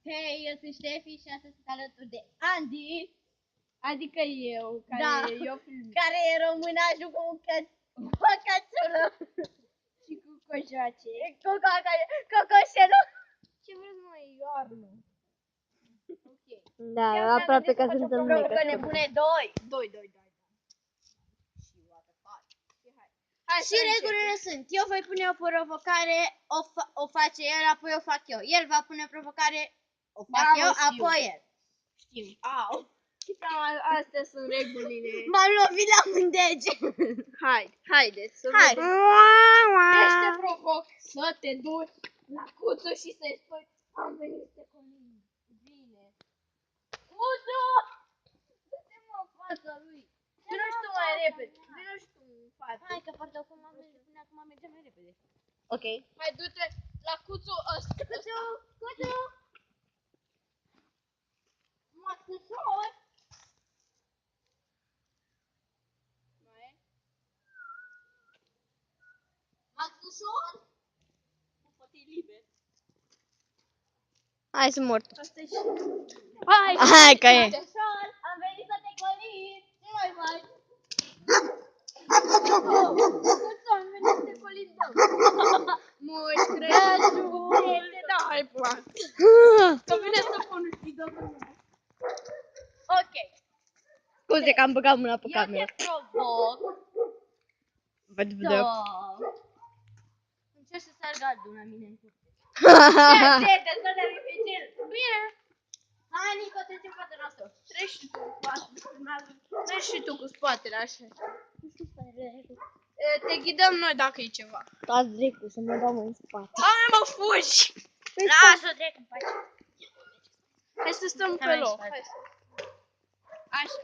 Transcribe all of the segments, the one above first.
Hei, eu sunt Ștefi și astăzi sunt alături de Andy. Adică eu, care Da. eu filmez. Care e românașul cu cățură Și cu cojoace. cu cocoșelul. Ce vreți mai iarnă? Ok. Da, aproape că suntem noi. Că nebune 2. 2. Și regulile sunt, eu voi pune o provocare, o face el, apoi o fac eu. El va pune o provocare, o fac Da, eu, mă, știu. apoi el. Știm. Au. Da, astea sunt regulile. M-am lovit la un dege. Haideți să Hai. vedem. Deci te provoc să te duci la Cuțu și să-i spui am venit să colin. Bine. Cuțu! Dă-te mă în fața lui. Vino și tu mai repede. Vino și tu în față. Hai că parcă acum merge mai repede. Ok. Hai du-te la Cuțu ăsta. Cuțu! Măscușor! Mai e? Măscușor! Poate e liber. Hai să mor. Asta e și... Hai că e. Măscușor! Am venit să te colin! Ce mai faci? Cuțu, am venit să te colindăm. Moș Crăciun, da, hai plan. Că vine stăpânul și dă drumul. Ok. Scuze că am băgat mâna pe Eu cameră. te provoc Văd să... video. Încerc să sar gardul la mine în curte. Ce? Destul de dificil. Bine. Hai, Nico, trecem fața noastră. Treci și tu cu spatele. Treci și tu cu spatele, așa. Te ghidăm noi dacă e ceva. Stați drecu să mă dau în spate. Hai mă, fugi! Lasă-o, trec în pace. Hai să stăm Hai pe mai loc. spate. Hai să... Așa.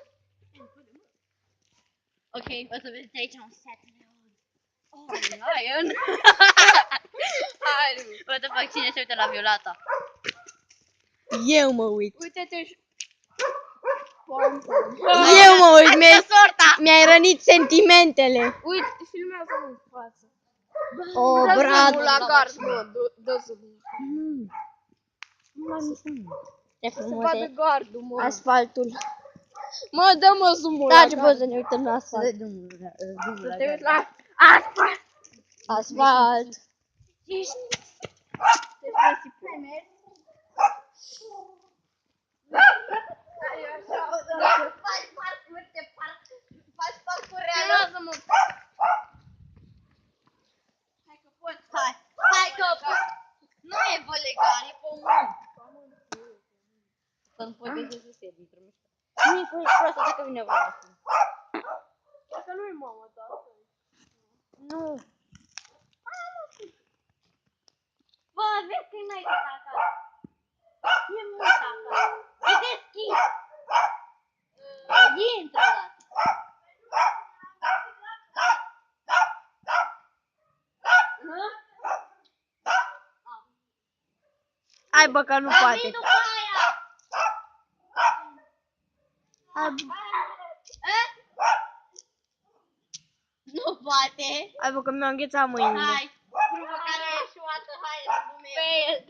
Ok, o să vedeți aici un set neon. Oh, lion. Hai, What the fuck, cine se uită la Violata? Eu mă uit. uite-te și... Eu mă uit. Asta sorta! Mi-ai rănit sentimentele. Uite, filmează-mă în față. O, Dă brad. zoom-ul la gard, mă. Dă zoom-ul. Ce Să frumos vadă e gardul, mă. asfaltul. Mă, dă-mă zoom-ul Da, la ce gard. poți să ne uităm la asfalt. Să te uiți la asfalt. Asfalt. Deci, presupune. Faci parcuri, faci parcuri reale. Filmează-mă. Hai că poți. Hai că poți. Nu e legal, e pământ. Să nu poți găsi să se dintr-o mișcă. Nu e proastă dacă vine vorba. Că nu-i mama ta. Nu. Bă, vezi că n-ai dat acasă. E mult acasă. E deschis. Intră odată. Hai bă că nu Am poate. venit după aia. Nu poate. Hai bă că mi-au înghețat mâinile. Hai. Provocarea eșuată. Hai să Failed.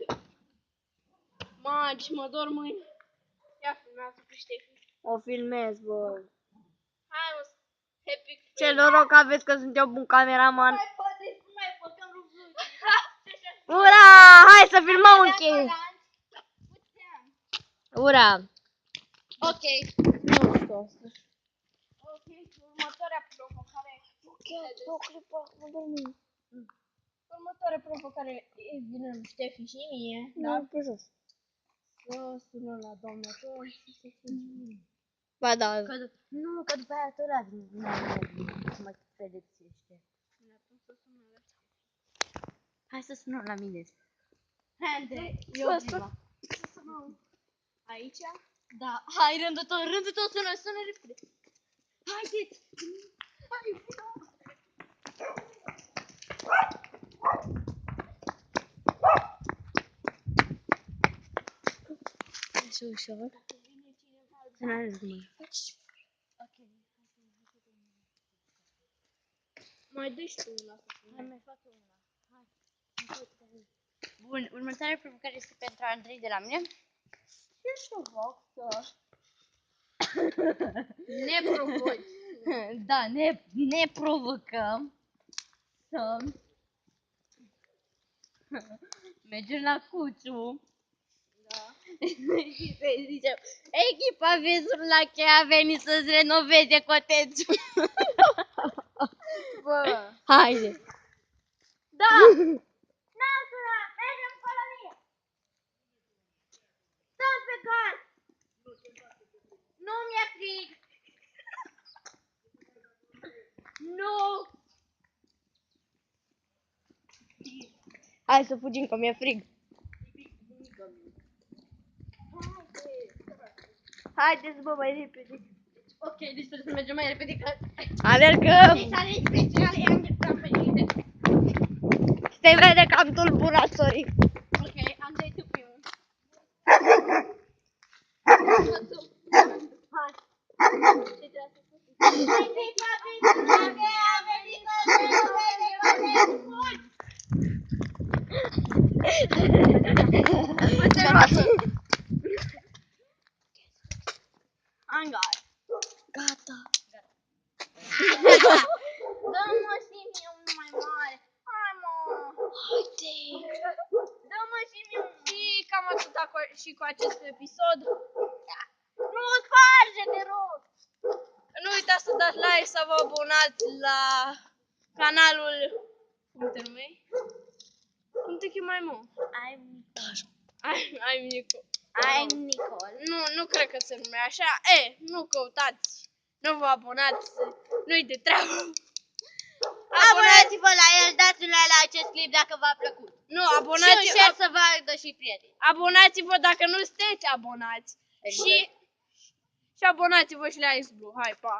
Magi, mă dor mâini. Ia filmează pe Ștefi. O filmez, bă. Hai, mă. Epic. Ce noroc aveți că sunt eu bun cameraman. mai poate, nu mai păcăm rugul. Ura! Hai să filmăm un chei. Ura! Ok. Nu știu asta. Ok, următoarea provocare. Următoarea provocare e din Ștefi și mie. Da? Nu, pe jos. Să sunăm la doamna Joy și să fim. Ba da. Nu, că după aia tot la nu mai pedepsește. Hai să sunăm la mine. Haide, eu prima. Să sunăm. Aici? Da, hai, rândul tău, sună repede. Haideți! Hai, vină! Așa ușor. Să n-arăt mâna. Ok. Mai dă și tu una. Hai, mai fac una. Hai. Bun, următoarea provocare este pentru Andrei de la mine. Ne provoci. Da, ne provocăm să mergem la Cuțu. Da. Și să-i zicem, echipa Vizuri la cheia a venit să-ți renoveze cotețul. Bă. Haide. Da. Natura, mergem în colonie. Stăm pe gal. Nu mi-e frig. Nu. Hai să fugim că mi-e frig. Haideți, bă, mai repede. Ok, deci trebuie să mergem mai repede că... Alergăm! Sare speciale am găsit pe mine. Se vede că am tulburat, sorry. Ok, am dat tu primul. Hai. Ce trebuie să fac? Echipa Vizuri la cheia a venit să-ți renoveze cotețul. Am gata. Gata. Dă-mă și mie unul mai mare. Hai, mă. Haide. Dă-mă și mie unul. Și cam atâta și cu acest episod. Nu sparge, te rog. Nu uitați să dați like, să vă abonați la canalul... Cum te numești? Cum te chemai, mă? I'm Nico. I'm Nicole. Nu cred că se numește așa. Nu căutați. Nu vă abonați. Nu-i de treabă. Abonați-vă la el, dați un like la acest clip dacă v-a plăcut. Nu, Și un abonați-vă. share să vadă și prieteni. Abonați-vă dacă nu sunteți abonați. Exact. Și abonați-vă și la Ice Blue. Hai, pa!